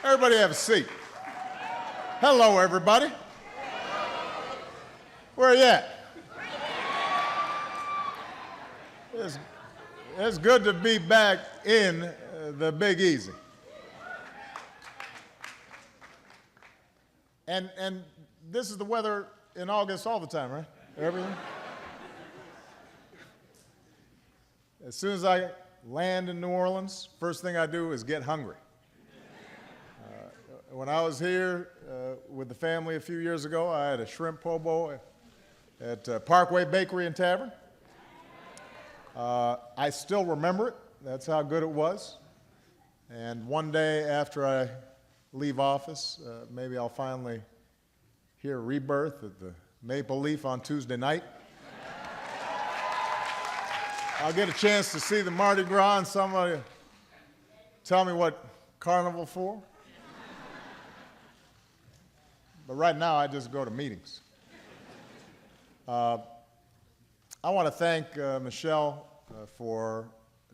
Everybody have a seat. Hello, everybody. Where are you at? It's good to be back in the Big Easy. And this is the weather in August all the time, right? Everything? As soon as I land in New Orleans, first thing I do is get hungry. When I was here with the family a few years ago, I had a shrimp po' boy at Parkway Bakery and Tavern. I still remember it. That's how good it was. And one day after I leave office, maybe I'll finally hear Rebirth at the Maple Leaf on Tuesday night. I'll get a chance to see the Mardi Gras and somebody tell me what Carnival for. But right now, I just go to meetings. I want to thank Michelle for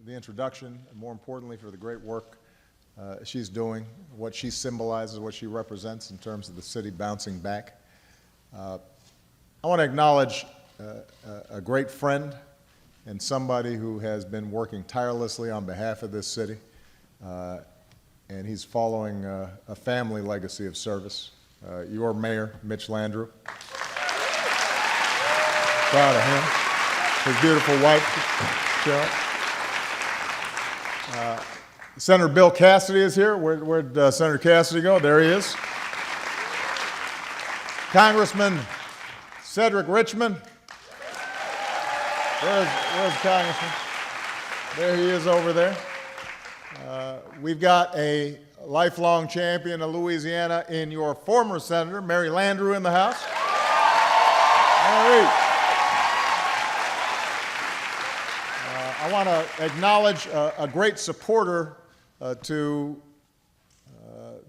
the introduction, and more importantly, for the great work she's doing, what she symbolizes, what she represents in terms of the city bouncing back. I want to acknowledge a great friend and somebody who has been working tirelessly on behalf of this city, and he's following a family legacy of service. Your mayor, Mitch Landrieu. Proud of him. His beautiful wife, Cheryl. Senator Bill Cassidy is here. Where'd Senator Cassidy go? There he is. Congressman Cedric Richmond. Where's the Congressman? There he is over there. We've got a lifelong champion of Louisiana in your former senator, Mary Landrieu, in the House. Mary. I want to acknowledge a great supporter to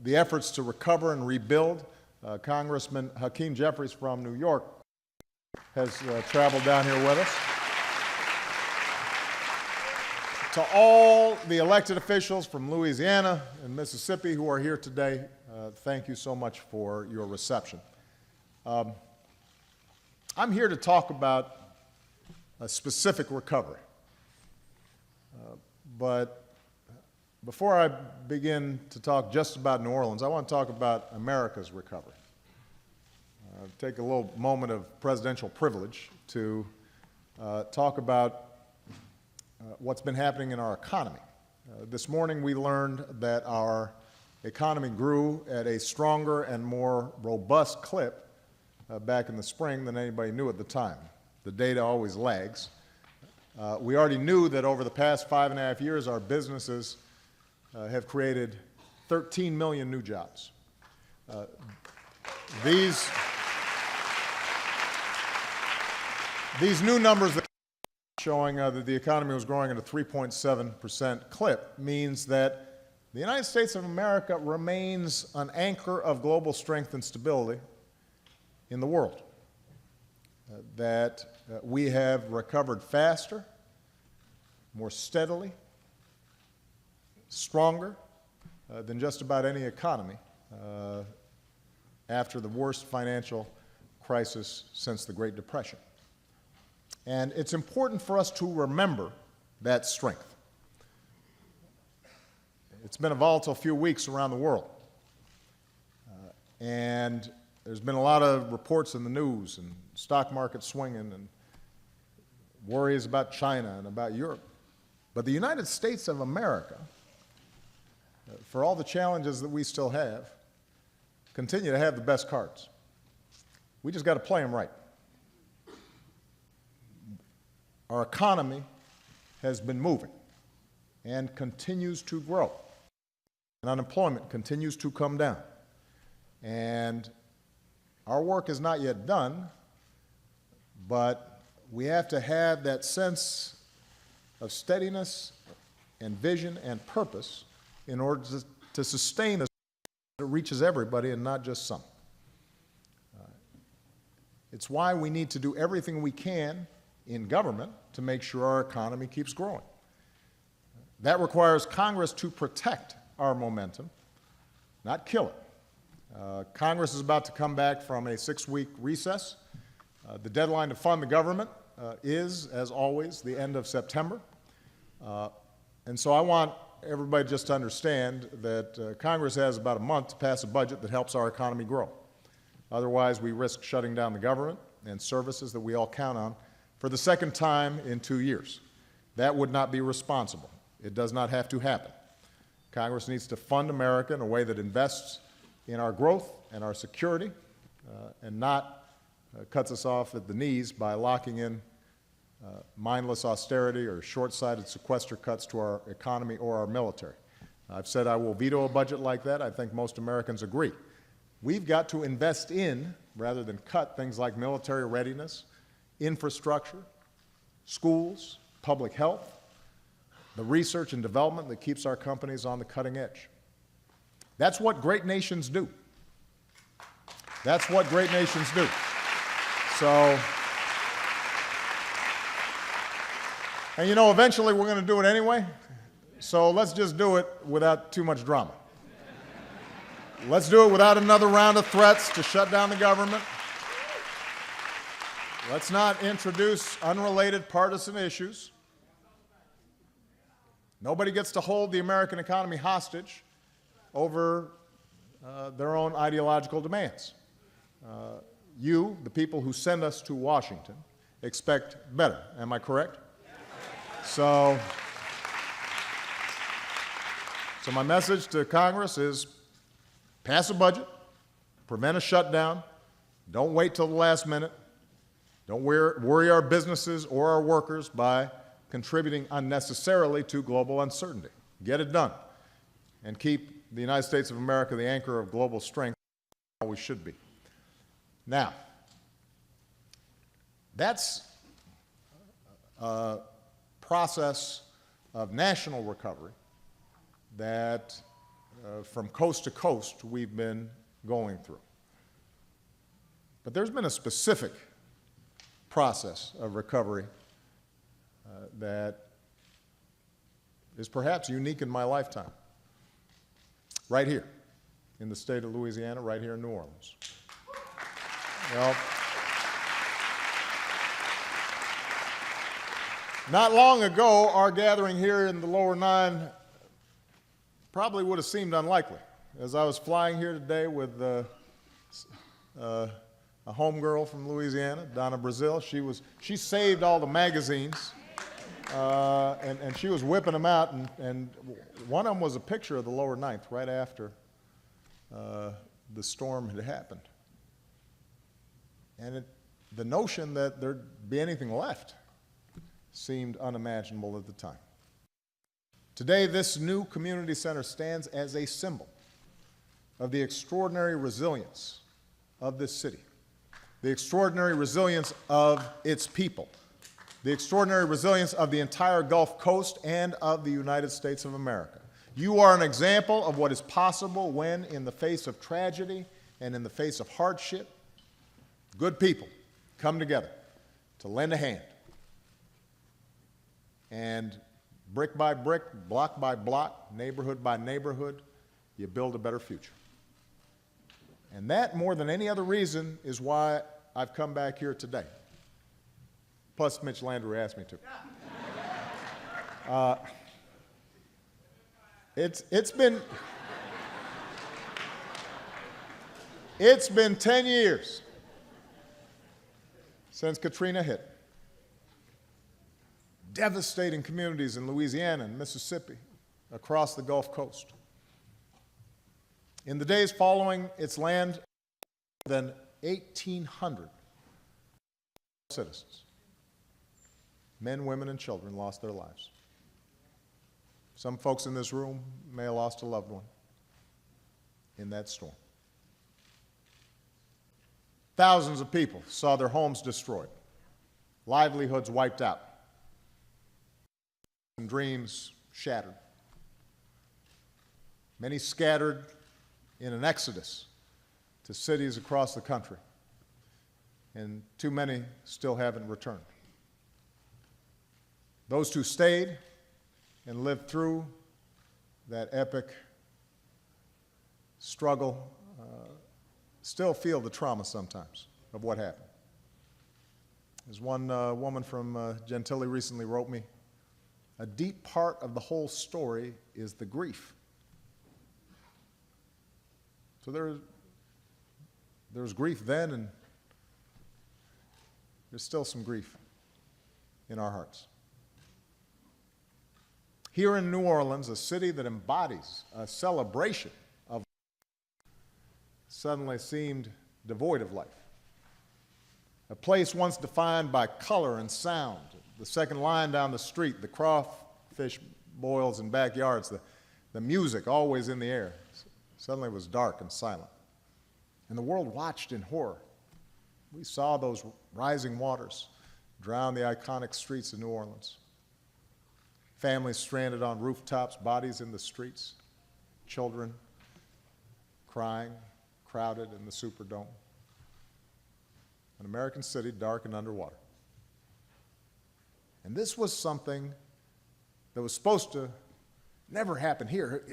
the efforts to recover and rebuild. Congressman Hakeem Jeffries from New York has traveled down here with us. To all the elected officials from Louisiana and Mississippi who are here today, thank you so much for your reception. I'm here to talk about a specific recovery. But before I begin to talk just about New Orleans, I want to talk about America's recovery. Take a little moment of presidential privilege to talk about what's been happening in our economy. This morning we learned that our economy grew at a stronger and more robust clip back in the spring than anybody knew at the time. The data always lags. We already knew that over the past 5.5 years our businesses have created 13 million new jobs. These new numbers that showing that the economy was growing at a 3.7% clip means that the United States of America remains an anchor of global strength and stability in the world. That we have recovered faster, more steadily, stronger than just about any economy after the worst financial crisis since the Great Depression. And it's important for us to remember that strength. It's been a volatile few weeks around the world. And there's been a lot of reports in the news and stock market swinging and worries about China and about Europe. But the United States of America, for all the challenges that we still have, continue to have the best cards. We just got to play them right. Our economy has been moving and continues to grow. And unemployment continues to come down. And our work is not yet done, but we have to have that sense of steadiness and vision and purpose in order to sustain this that reaches everybody and not just some. It's why we need to do everything we can in government to make sure our economy keeps growing. That requires Congress to protect our momentum not kill it. Congress is about to come back from a 6-week recess. The deadline to fund the government is, as always, the end of September. And so I want everybody just to understand that Congress has about a month to pass a budget that helps our economy grow. Otherwise, we risk shutting down the government and services that we all count on for the second time in 2 years. That would not be responsible. It does not have to happen. Congress needs to fund America in a way that invests in our growth and our security and not cuts us off at the knees by locking in mindless austerity or short-sighted sequester cuts to our economy or our military. I've said I will veto a budget like that. I think most Americans agree. We've got to invest in, rather than cut, things like military readiness, infrastructure, schools, public health, the research and development that keeps our companies on the cutting edge. That's what great nations do. That's what great nations do. So, and you know, eventually we're going to do it anyway, so let's just do it without too much drama. Let's do it without another round of threats to shut down the government. Let's not introduce unrelated partisan issues. Nobody gets to hold the American economy hostage over their own ideological demands. You, the people who send us to Washington, expect better. Am I correct? So my message to Congress is pass a budget, prevent a shutdown, don't wait till the last minute, don't worry our businesses or our workers by contributing unnecessarily to global uncertainty. Get it done and keep the United States of America the anchor of global strength how we should be. Now, that's a process of national recovery that from coast to coast we've been going through. But there's been a specific process of recovery that is perhaps unique in my lifetime. Right here in the state of Louisiana, right here in New Orleans. Well, not long ago, our gathering here in the lower 9 probably would have seemed unlikely. As I was flying here today with a homegirl from Louisiana, Donna Brazil, she saved all the magazines, and she was whipping them out, and one of them was a picture of the lower 9th right after the storm had happened. And the notion that there'd be anything left seemed unimaginable at the time. Today, this new community center stands as a symbol of the extraordinary resilience of this city, the extraordinary resilience of its people, the extraordinary resilience of the entire Gulf Coast and of the United States of America. You are an example of what is possible when, in the face of tragedy and in the face of hardship, good people come together to lend a hand. And brick by brick, block by block, neighborhood by neighborhood, you build a better future. And that, more than any other reason, is why I've come back here today. Plus, Mitch Landrieu asked me to. It's been 10 years since Katrina hit. Devastating communities in Louisiana and Mississippi, across the Gulf Coast. In the days following its land, more than 1,800 citizens, men, women, and children, lost their lives. Some folks in this room may have lost a loved one in that storm. Thousands of people saw their homes destroyed, livelihoods wiped out, and dreams shattered. Many scattered in an exodus to cities across the country, and too many still haven't returned. Those who stayed and lived through that epic struggle, still feel the trauma sometimes of what happened. As one woman from Gentilly recently wrote me, a deep part of the whole story is the grief. So there's grief then, and there's still some grief in our hearts. Here in New Orleans, a city that embodies a celebration of life, suddenly seemed devoid of life. A place once defined by color and sound, the second line down the street, the crawfish boils in backyards, the music always in the air, suddenly was dark and silent. And the world watched in horror. We saw those rising waters drown the iconic streets of New Orleans. Families stranded on rooftops, bodies in the streets, children crying, crowded in the Superdome. An American city dark and underwater. And this was something that was supposed to never happen here.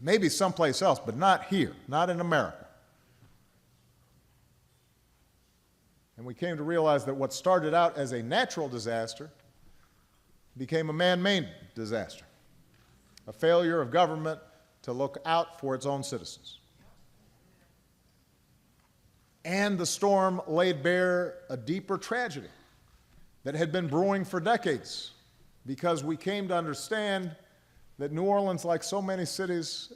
Maybe someplace else, but not here, not in America. And we came to realize that what started out as a natural disaster became a man-made disaster, a failure of government to look out for its own citizens. And the storm laid bare a deeper tragedy that had been brewing for decades, because we came to understand that New Orleans, like so many cities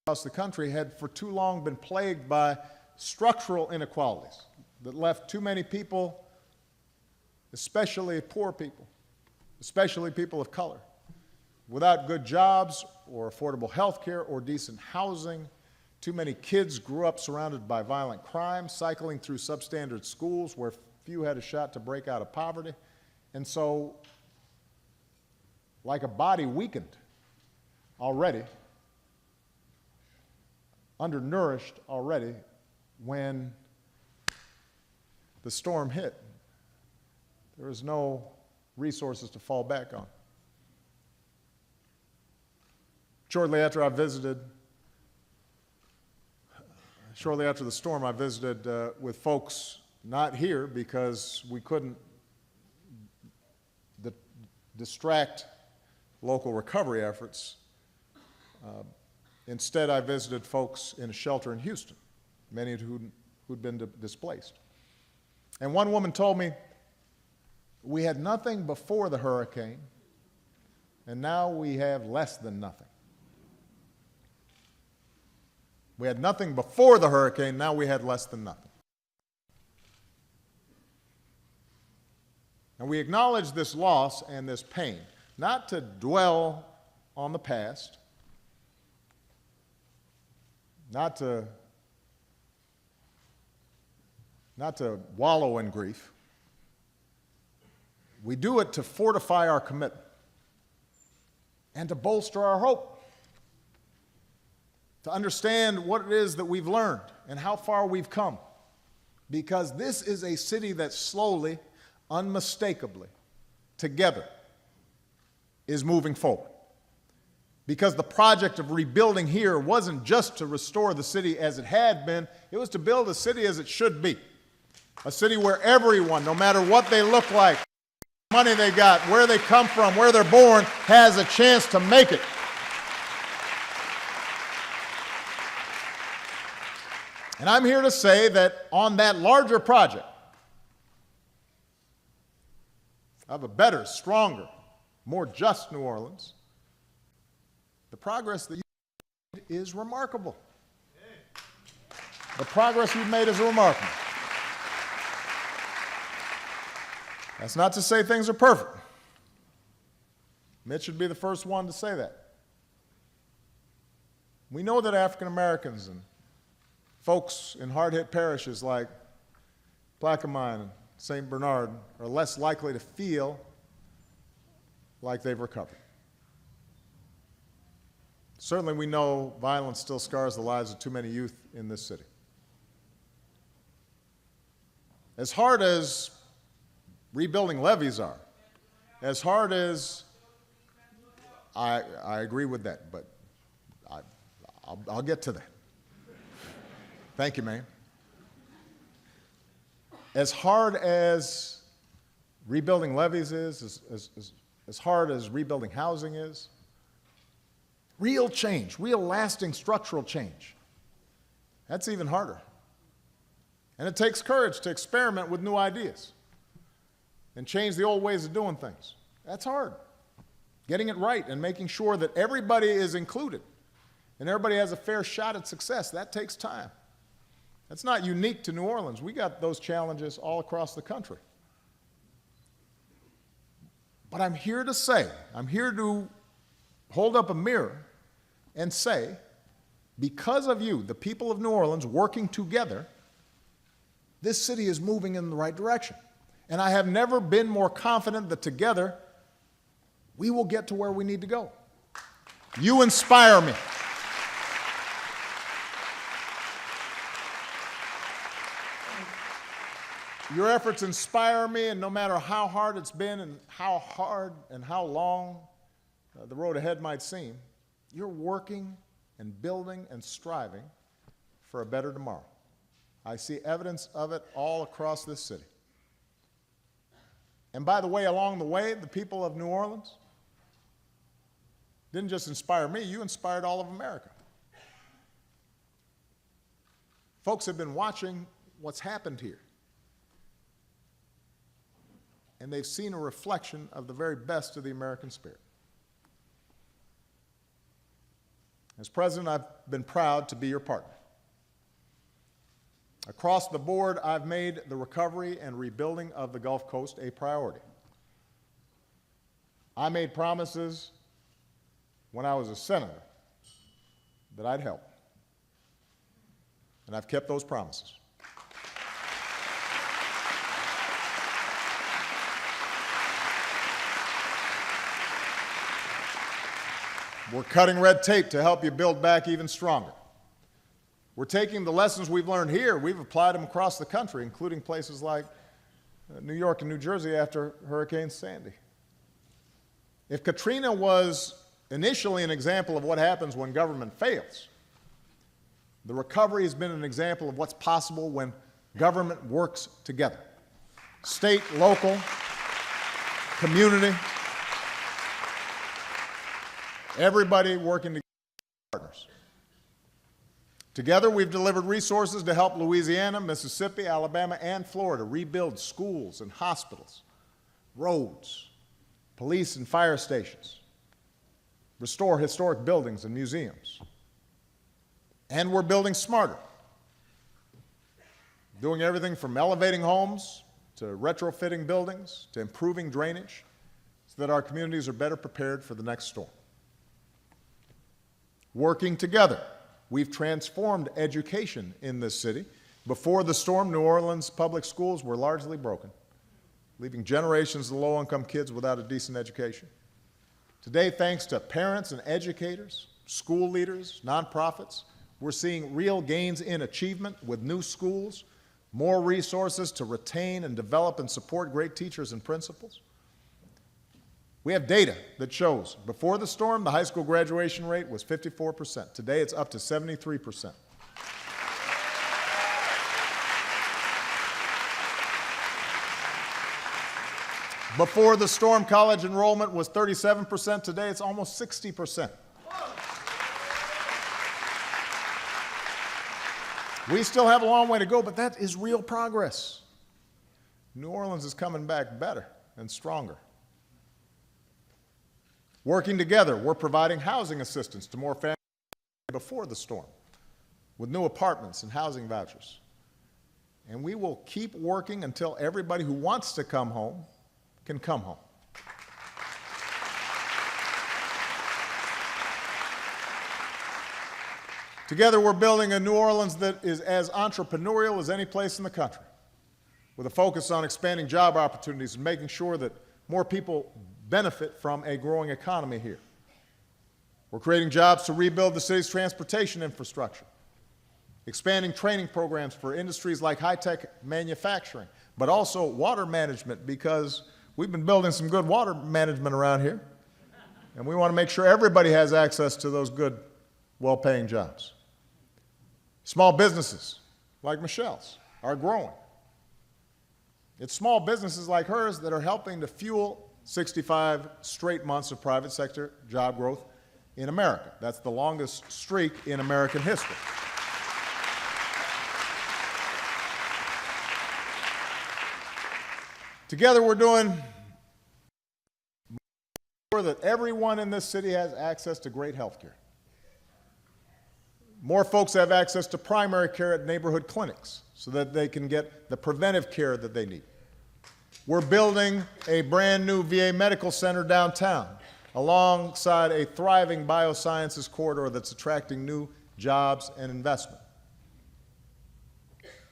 across the country, had for too long been plagued by structural inequalities that left too many people, especially poor people, especially people of color, without good jobs or affordable health care or decent housing. Too many kids grew up surrounded by violent crime, cycling through substandard schools where few had a shot to break out of poverty. And so, like a body weakened already, undernourished already, when the storm hit, there was no resources to fall back on. Shortly after the storm, I visited with folks not here because we couldn't distract local recovery efforts. Instead, I visited folks in a shelter in Houston, many who'd been displaced. And one woman told me, we had nothing before the hurricane, and now we have less than nothing. We had nothing before the hurricane, now we had less than nothing. And we acknowledge this loss and this pain, not to dwell on the past, not to wallow in grief. We do it to fortify our commitment and to bolster our hope, to understand what it is that we've learned and how far we've come. Because this is a city that slowly, unmistakably, together, is moving forward. Because the project of rebuilding here wasn't just to restore the city as it had been, it was to build a city as it should be. A city where everyone, no matter what they look like, money they got, where they come from, where they're born, has a chance to make it. And I'm here to say that on that larger project of a better, stronger, more just New Orleans, the progress that you've made is remarkable. The progress you've made is remarkable. That's not to say things are perfect. Mitch should be the first one to say that. We know that African Americans and folks in hard-hit parishes like Plaquemine and St. Bernard are less likely to feel like they've recovered. Certainly we know violence still scars the lives of too many youth in this city. As hard as rebuilding levees are, as hard as I agree with that, but I'll get to that. Thank you, ma'am. As hard as rebuilding levees is, as hard as rebuilding housing is, real change, real lasting structural change, that's even harder. And it takes courage to experiment with new ideas and change the old ways of doing things. That's hard. Getting it right and making sure that everybody is included and everybody has a fair shot at success, that takes time. That's not unique to New Orleans. We got those challenges all across the country. But I'm here to say, I'm here to hold up a mirror and say, because of you, the people of New Orleans working together, this city is moving in the right direction. And I have never been more confident that together we will get to where we need to go. You inspire me. Your efforts inspire me, and no matter how hard it's been and how long the road ahead might seem, you're working and building and striving for a better tomorrow. I see evidence of it all across this city. And by the way, along the way, the people of New Orleans didn't just inspire me, you inspired all of America. Folks have been watching what's happened here. And they've seen a reflection of the very best of the American spirit. As president, I've been proud to be your partner. Across the board, I've made the recovery and rebuilding of the Gulf Coast a priority. I made promises when I was a senator that I'd help. And I've kept those promises. We're cutting red tape to help you build back even stronger. We're taking the lessons we've learned here, we've applied them across the country, including places like New York and New Jersey after Hurricane Sandy. If Katrina was initially an example of what happens when government fails, the recovery has been an example of what's possible when government works together. State, local, community, everybody working together as partners. Together, we've delivered resources to help Louisiana, Mississippi, Alabama, and Florida rebuild schools and hospitals, roads, police and fire stations, restore historic buildings and museums. And we're building smarter, doing everything from elevating homes to retrofitting buildings to improving drainage so that our communities are better prepared for the next storm. Working together, we've transformed education in this city. Before the storm, New Orleans public schools were largely broken, leaving generations of low-income kids without a decent education. Today, thanks to parents and educators, school leaders, nonprofits, we're seeing real gains in achievement with new schools, more resources to retain and develop and support great teachers and principals. We have data that shows before the storm, the high school graduation rate was 54%. Today, it's up to 73%. Before the storm, college enrollment was 37%. Today, it's almost 60%. We still have a long way to go, but that is real progress. New Orleans is coming back better and stronger. Working together, we're providing housing assistance to more families before the storm with new apartments and housing vouchers. And we will keep working until everybody who wants to come home can come home. Together, we're building a New Orleans that is as entrepreneurial as any place in the country, with a focus on expanding job opportunities and making sure that more people benefit from a growing economy here. We're creating jobs to rebuild the city's transportation infrastructure, expanding training programs for industries like high-tech manufacturing, but also water management, because we've been building some good water management around here, and we want to make sure everybody has access to those good, well-paying jobs. Small businesses, like Michelle's are growing. It's small businesses like hers that are helping to fuel 65 straight months of private sector job growth in America. That's the longest streak in American history. Together we're doing sure that everyone in this city has access to great health care. More folks have access to primary care at neighborhood clinics so that they can get the preventive care that they need. We're building a brand new VA medical center downtown alongside a thriving biosciences corridor that's attracting new jobs and investment.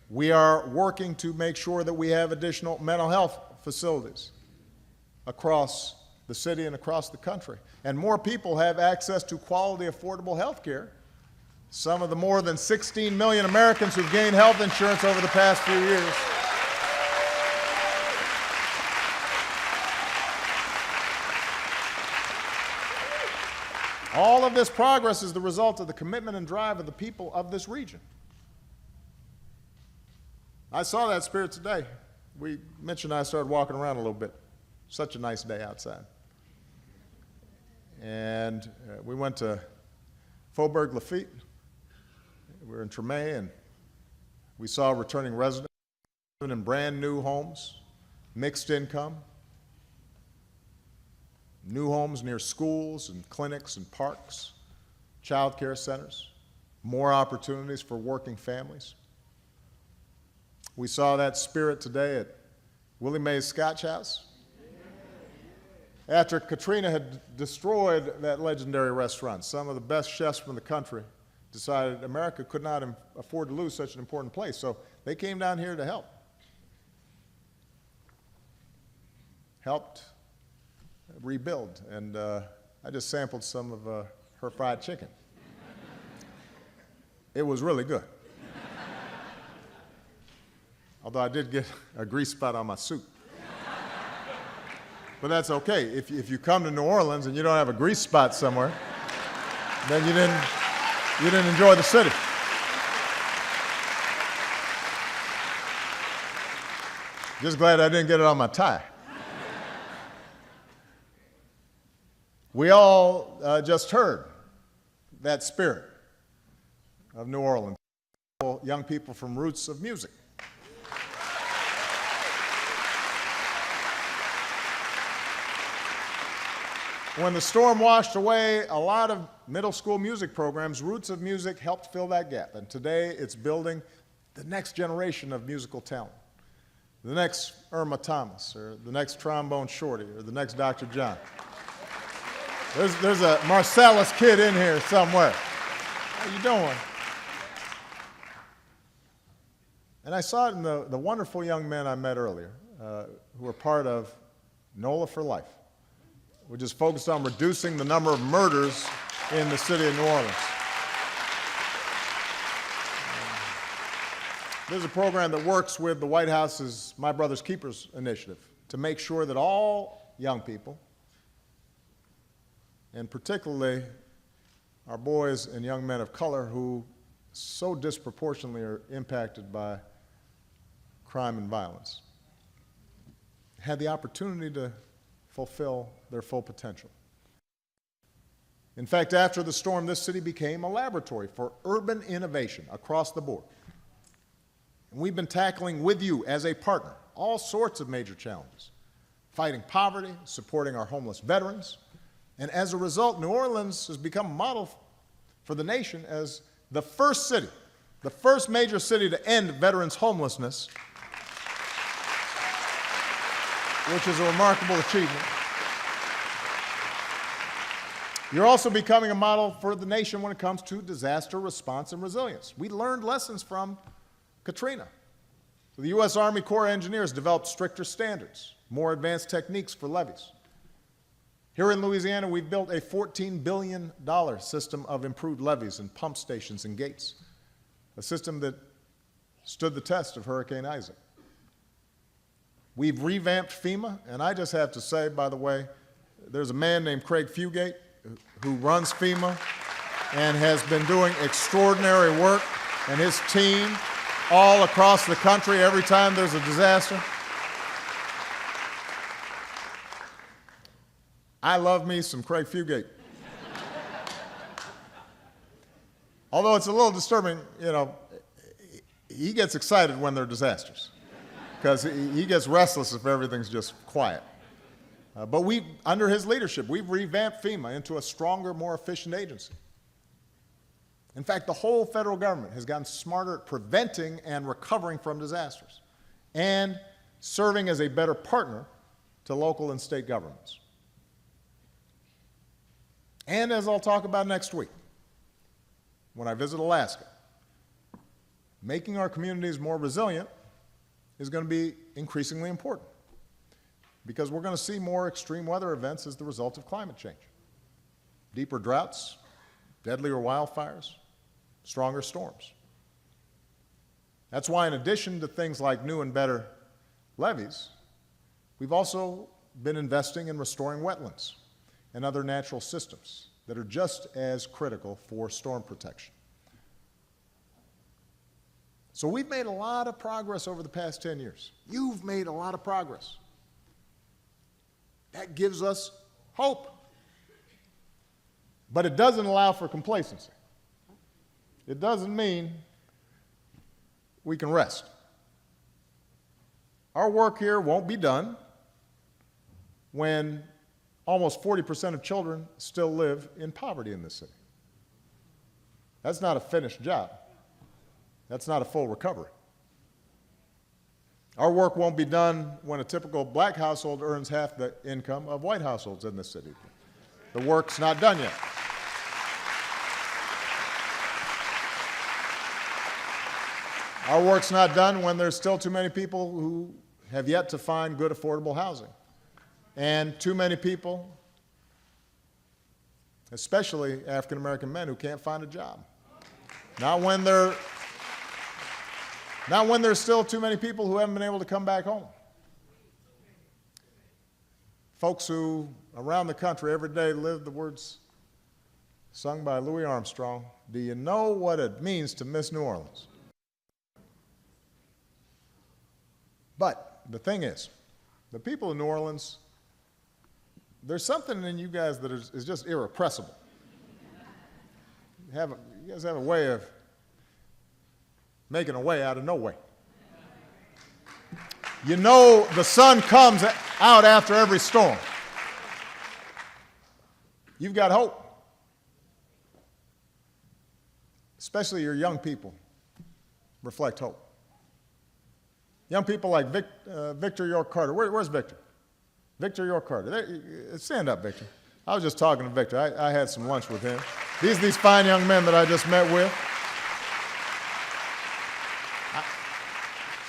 We are working to make sure that we have additional mental health facilities across the city and across the country. And more people have access to quality, affordable health care. Some of the more than 16 million Americans who've gained health insurance over the past few years. All of this progress is the result of the commitment and drive of the people of this region. I saw that spirit today. Mitch and I started walking around a little bit. Such a nice day outside. And we went to Faubourg Lafitte. We were in Tremé, and we saw returning residents living in brand new homes, mixed income, new homes near schools and clinics and parks, child care centers, more opportunities for working families. We saw that spirit today at Willie Mae's Scotch House. After Katrina had destroyed that legendary restaurant, some of the best chefs from the country decided America could not afford to lose such an important place, so they came down here to help. Helped rebuild, and I just sampled some of her fried chicken. It was really good. Although I did get a grease spot on my suit. But that's okay. If you come to New Orleans and you don't have a grease spot somewhere, then you didn't enjoy the city. Just glad I didn't get it on my tie. We all just heard that spirit of New Orleans, young people from Roots of Music. When the storm washed away a lot of middle school music programs, Roots of Music helped fill that gap. And today it's building the next generation of musical talent. The next Irma Thomas, or the next Trombone Shorty, or the next Dr. John. There's a Marcellus kid in here somewhere. How you doing? And I saw it in the wonderful young men I met earlier, who were part of NOLA for Life, which is focused on reducing the number of murders in the city of New Orleans. There's a program that works with the White House's My Brother's Keepers initiative to make sure that all young people, and particularly our boys and young men of color who so disproportionately are impacted by crime and violence, had the opportunity to fulfill their full potential. In fact, after the storm, this city became a laboratory for urban innovation across the board. And we've been tackling with you as a partner all sorts of major challenges, fighting poverty, supporting our homeless veterans, and as a result, New Orleans has become a model for the nation as the first city, the first major city to end veterans' homelessness, which is a remarkable achievement. You're also becoming a model for the nation when it comes to disaster response and resilience. We learned lessons from Katrina. So the U.S. Army Corps of Engineers developed stricter standards, more advanced techniques for levees. Here in Louisiana, we've built a $14 billion system of improved levees and pump stations and gates, a system that stood the test of Hurricane Isaac. We've revamped FEMA, and I just have to say, by the way, there's a man named Craig Fugate who runs FEMA and has been doing extraordinary work, and his team all across the country every time there's a disaster. I love me some Craig Fugate. Although it's a little disturbing, he gets excited when there are disasters because he gets restless if everything's just quiet. But under his leadership, we've revamped FEMA into a stronger, more efficient agency. In fact, the whole federal government has gotten smarter at preventing and recovering from disasters and serving as a better partner to local and state governments. And as I'll talk about next week, when I visit Alaska, making our communities more resilient is going to be increasingly important because we're going to see more extreme weather events as the result of climate change. Deeper droughts, deadlier wildfires, stronger storms. That's why in addition to things like new and better levees, we've also been investing in restoring wetlands and other natural systems that are just as critical for storm protection. So we've made a lot of progress over the past 10 years. You've made a lot of progress. That gives us hope. But it doesn't allow for complacency. It doesn't mean we can rest. Our work here won't be done when almost 40% of children still live in poverty in this city. That's not a finished job. That's not a full recovery. Our work won't be done when a typical black household earns half the income of white households in this city. The work's not done yet. Our work's not done when there's still too many people who have yet to find good affordable housing. And too many people, especially African American men, who can't find a job. Not when there's still too many people who haven't been able to come back home. Folks who, around the country, every day live the words sung by Louis Armstrong, "Do you know what it means to miss New Orleans?" But the thing is, the people of New Orleans, there's something in you guys that is just irrepressible. You guys have a way of making a way out of no way. You know the sun comes out after every storm. You've got hope. Especially your young people reflect hope. Young people like Victor York Carter. Where's Victor? Victor York Carter. Stand up, Victor. I was just talking to Victor. I had some lunch with him. These fine young men that I just met with.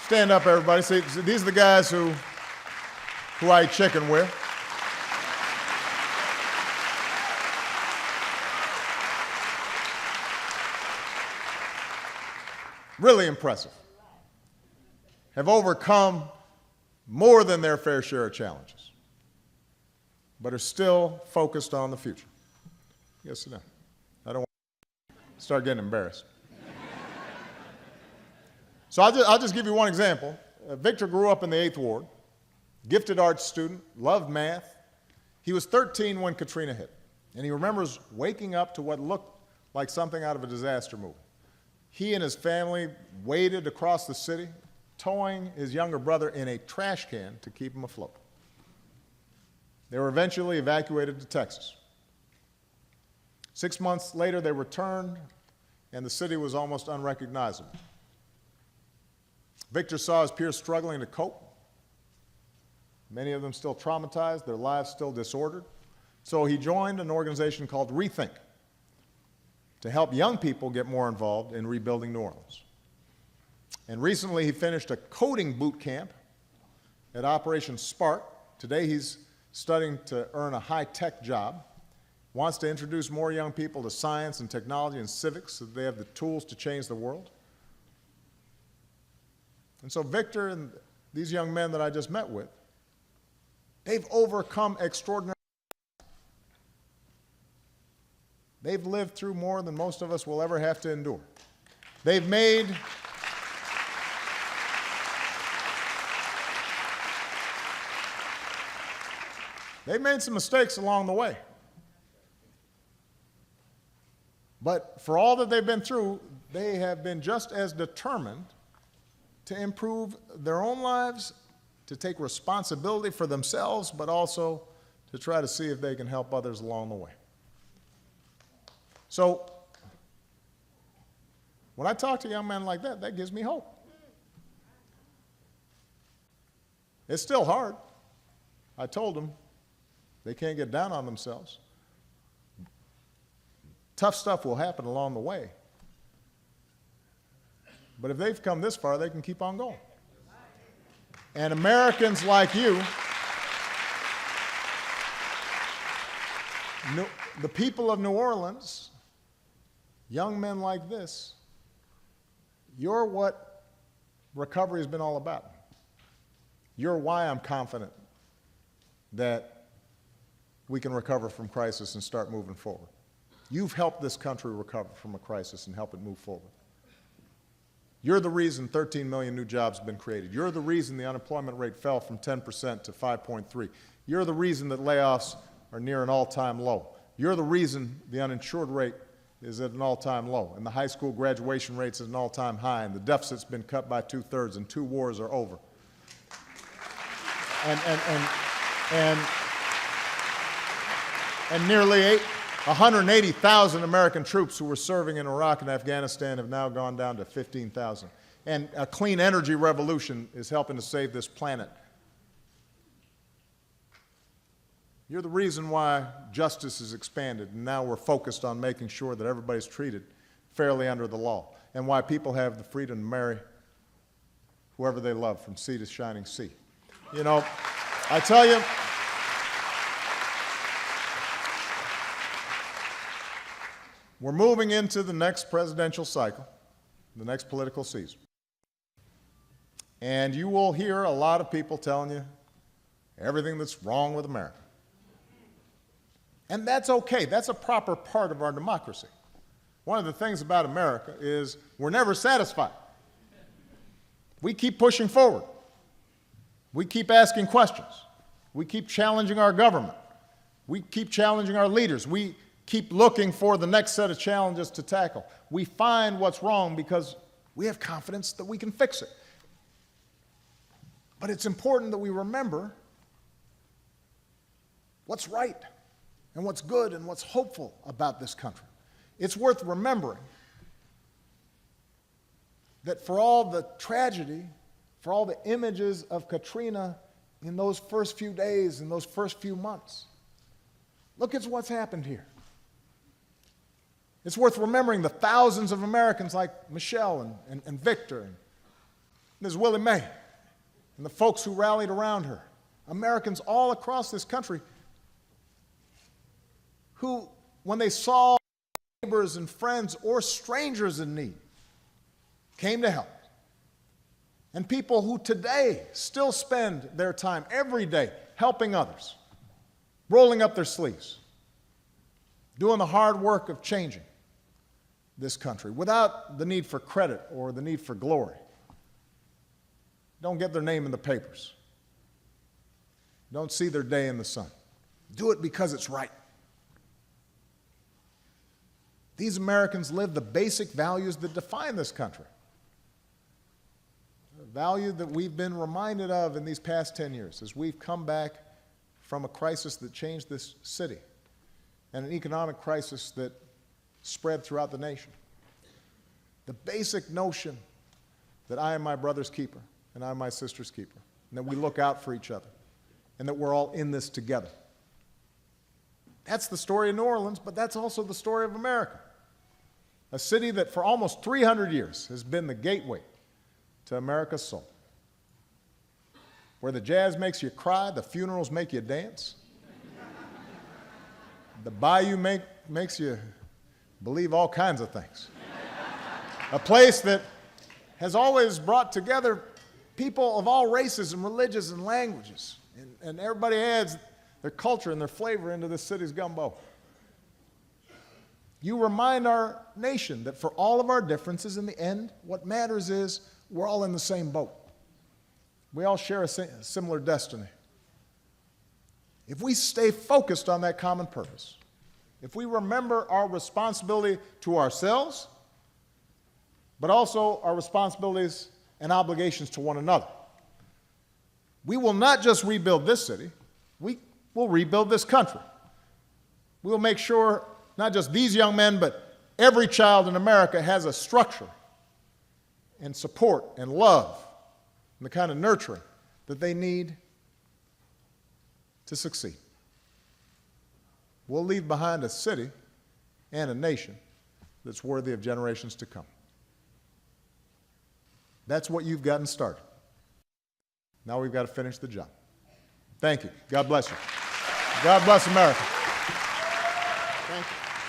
Stand up, everybody. See, these are the guys who I eat chicken with. Really impressive. Have overcome more than their fair share of challenges, but are still focused on the future. Yes, sit down. I don't want to start getting embarrassed. So I'll just give you one example. Victor grew up in the 8th Ward, gifted arts student, loved math. He was 13 when Katrina hit, and he remembers waking up to what looked like something out of a disaster movie. He and his family waded across the city, towing his younger brother in a trash can to keep him afloat. They were eventually evacuated to Texas. 6 months later, they returned, and the city was almost unrecognizable. Victor saw his peers struggling to cope, many of them still traumatized, their lives still disordered. So he joined an organization called Rethink to help young people get more involved in rebuilding New Orleans. And recently he finished a coding boot camp at Operation Spark. Today he's studying to earn a high-tech job, wants to introduce more young people to science and technology and civics so that they have the tools to change the world. And so Victor and these young men that I just met with, they've overcome extraordinary. They've lived through more than most of us will ever have to endure. They've made They've made some mistakes along the way. But for all that they've been through, they have been just as determined to improve their own lives, to take responsibility for themselves, but also to try to see if they can help others along the way. So, when I talk to young men like that, that gives me hope. It's still hard. I told them they can't get down on themselves. Tough stuff will happen along the way. But if they've come this far, they can keep on going. And Americans like you, the people of New Orleans, young men like this, you're what recovery has been all about. You're why I'm confident that we can recover from crisis and start moving forward. You've helped this country recover from a crisis and help it move forward. You're the reason 13 million new jobs have been created. You're the reason the unemployment rate fell from 10% to 5.3. You're the reason that layoffs are near an all-time low. You're the reason the uninsured rate is at an all-time low, and the high school graduation rate's at an all-time high, and the deficit's been cut by 2/3, and 2 wars are over. And nearly 180,000 American troops who were serving in Iraq and Afghanistan have now gone down to 15,000. And a clean energy revolution is helping to save this planet. You're the reason why justice is expanded, and now we're focused on making sure that everybody's treated fairly under the law, and why people have the freedom to marry whoever they love from sea to shining sea. You know, I tell you, we're moving into the next presidential cycle, the next political season. And you will hear a lot of people telling you everything that's wrong with America. And that's okay. That's a proper part of our democracy. One of the things about America is we're never satisfied. We keep pushing forward. We keep asking questions. We keep challenging our government. We keep challenging our leaders. We keep looking for the next set of challenges to tackle. We find what's wrong because we have confidence that we can fix it. But it's important that we remember what's right and what's good and what's hopeful about this country. It's worth remembering that for all the tragedy, for all the images of Katrina in those first few days, in those first few months, look at what's happened here. It's worth remembering the thousands of Americans like Michelle and Victor and Ms. Willie Mae and the folks who rallied around her. Americans all across this country who, when they saw neighbors and friends or strangers in need, came to help. And people who today still spend their time every day helping others, rolling up their sleeves, doing the hard work of changing this country without the need for credit or the need for glory. Don't get their name in the papers. Don't see their day in the sun. Do it because it's right. These Americans live the basic values that define this country. A value that we've been reminded of in these past 10 years as we've come back from a crisis that changed this city and an economic crisis that spread throughout the nation. The basic notion that I am my brother's keeper and I am my sister's keeper, and that we look out for each other, and that we're all in this together. That's the story of New Orleans, but that's also the story of America. A city that for almost 300 years has been the gateway to America's soul. Where the jazz makes you cry, the funerals make you dance. The bayou makes you believe all kinds of things. A place that has always brought together people of all races and religions and languages. And everybody adds their culture and their flavor into this city's gumbo. You remind our nation that for all of our differences, in the end, what matters is we're all in the same boat. We all share a similar destiny. if we stay focused on that common purpose, if we remember our responsibility to ourselves, but also our responsibilities and obligations to one another, we will not just rebuild this city, we will rebuild this country. We will make sure not just these young men, but every child in America has a structure and support and love and the kind of nurturing that they need to succeed. We'll leave behind a city and a nation that's worthy of generations to come. That's what you've gotten started. Now we've got to finish the job. Thank you. God bless you. God bless America. Thank you.